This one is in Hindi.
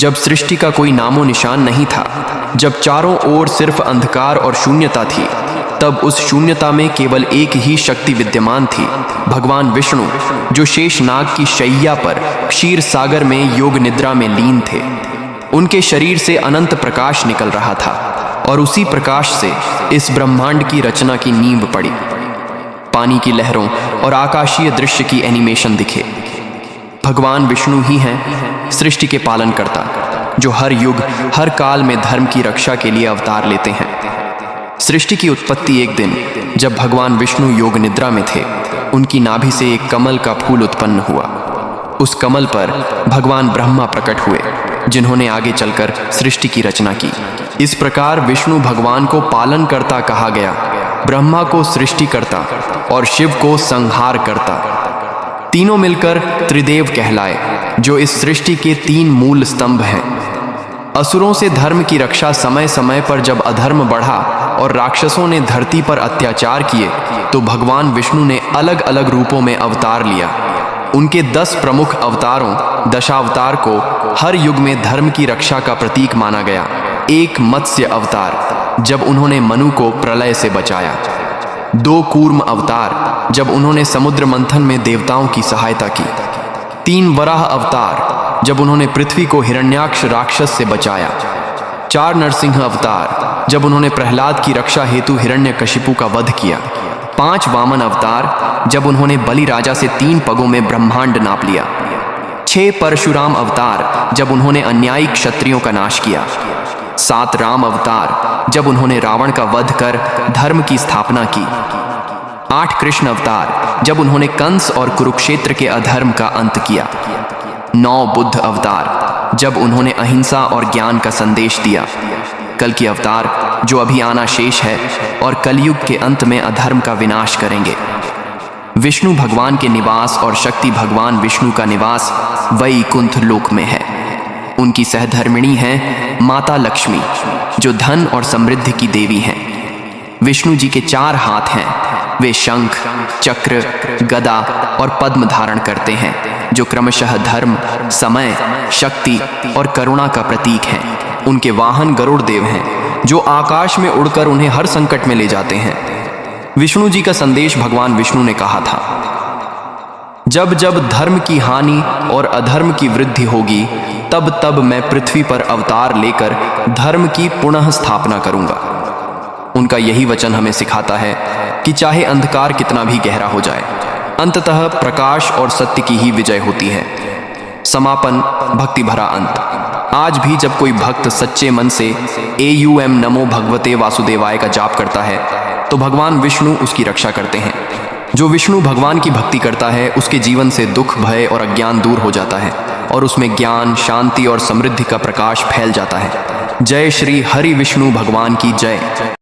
जब सृष्टि का कोई नामो निशान नहीं था, जब चारों ओर सिर्फ अंधकार और शून्यता थी, तब उस शून्यता में केवल एक ही शक्ति विद्यमान थी, भगवान विष्णु, जो शेषनाग की शैया पर क्षीर सागर में योग निद्रा में लीन थे। उनके शरीर से अनंत प्रकाश निकल रहा था और उसी प्रकाश से इस ब्रह्मांड की रचना की नींव पड़ी। पानी की लहरों और आकाशीय दृश्य की एनिमेशन दिखे। भगवान विष्णु ही हैं सृष्टि के पालनकर्ता, जो हर युग हर काल में धर्म की रक्षा के लिए अवतार लेते हैं। सृष्टि की उत्पत्ति एक दिन जब भगवान विष्णु योग निद्रा में थे, उनकी नाभि से एक कमल का फूल उत्पन्न हुआ। उस कमल पर भगवान ब्रह्मा प्रकट हुए, जिन्होंने आगे चलकर सृष्टि की रचना की। इस प्रकार विष्णु भगवान को पालनकर्ता कहा गया, ब्रह्मा को सृष्टिकर्ता और शिव को संहारकर्ता। तीनों मिलकर त्रिदेव कहलाए, जो इस सृष्टि के तीन मूल स्तंभ हैं। असुरों से धर्म की रक्षा समय समय पर जब अधर्म बढ़ा और राक्षसों ने धरती पर अत्याचार किए, तो भगवान विष्णु ने अलग अलग रूपों में अवतार लिया। उनके 10 प्रमुख अवतारों, दशावतार को हर युग में धर्म की रक्षा का प्रतीक माना गया। एक मत्स्य अवतार, जब उन्होंने मनु को प्रलय से बचाया। 2 कूर्म अवतार, जब उन्होंने समुद्र मंथन में देवताओं की सहायता की। 3 वराह अवतार, जब उन्होंने पृथ्वी को हिरण्याक्ष राक्षस से बचाया। 4 नरसिंह अवतार, जब उन्होंने प्रहलाद की रक्षा हेतु हिरण्यकशिपु का वध किया। 5 वामन अवतार, जब उन्होंने बलि राजा से 3 पगों में ब्रह्मांड नाप लिया। 6 परशुराम अवतार, जब उन्होंने अन्यायी क्षत्रियों का नाश किया। 7 राम अवतार, जब उन्होंने रावण का वध कर धर्म की स्थापना की। 8 कृष्ण अवतार, जब उन्होंने कंस और कुरुक्षेत्र के अधर्म का अंत किया। 9 बुद्ध अवतार, जब उन्होंने अहिंसा और ज्ञान का संदेश दिया। कल की अवतार, जो अभी आना शेष है और कलयुग के अंत में अधर्म का विनाश करेंगे। विष्णु भगवान के निवास और शक्ति भगवान विष्णु का निवास वैकुंठ लोक में है। उनकी सहधर्मिणी हैं माता लक्ष्मी, जो धन और समृद्धि की देवी हैं। विष्णु जी के 4 हाथ हैं। वे शंख, चक्र, गदा और पद्म धारण करते हैं, जो क्रमशः धर्म, समय, शक्ति और करुणा का प्रतीक हैं। उनके वाहन गरुड़ देव हैं, जो आकाश में उड़कर उन्हें हर संकट में ले जाते हैं। विष्णु जी का संदेश भगवान विष्णु ने कहा था, जब जब धर्म की हानि और अधर्म की वृद्धि होगी, तब तब मैं पृथ्वी पर अवतार लेकर धर्म की पुनः स्थापना करूंगा। उनका यही वचन हमें सिखाता है कि चाहे अंधकार कितना भी गहरा हो जाए, अंततः प्रकाश और सत्य की ही विजय होती है। समापन, भक्ति भरा अंत। आज भी जब कोई भक्त सच्चे मन से AUM नमो भगवते वासुदेवाय का जाप करता है, तो भगवान विष्णु उसकी रक्षा करते हैं। जो विष्णु भगवान की भक्ति करता है, उसके जीवन से दुख, भय और अज्ञान दूर हो जाता है और उसमें ज्ञान, शांति और समृद्धि का प्रकाश फैल जाता है। जय श्री हरि विष्णु भगवान की जय।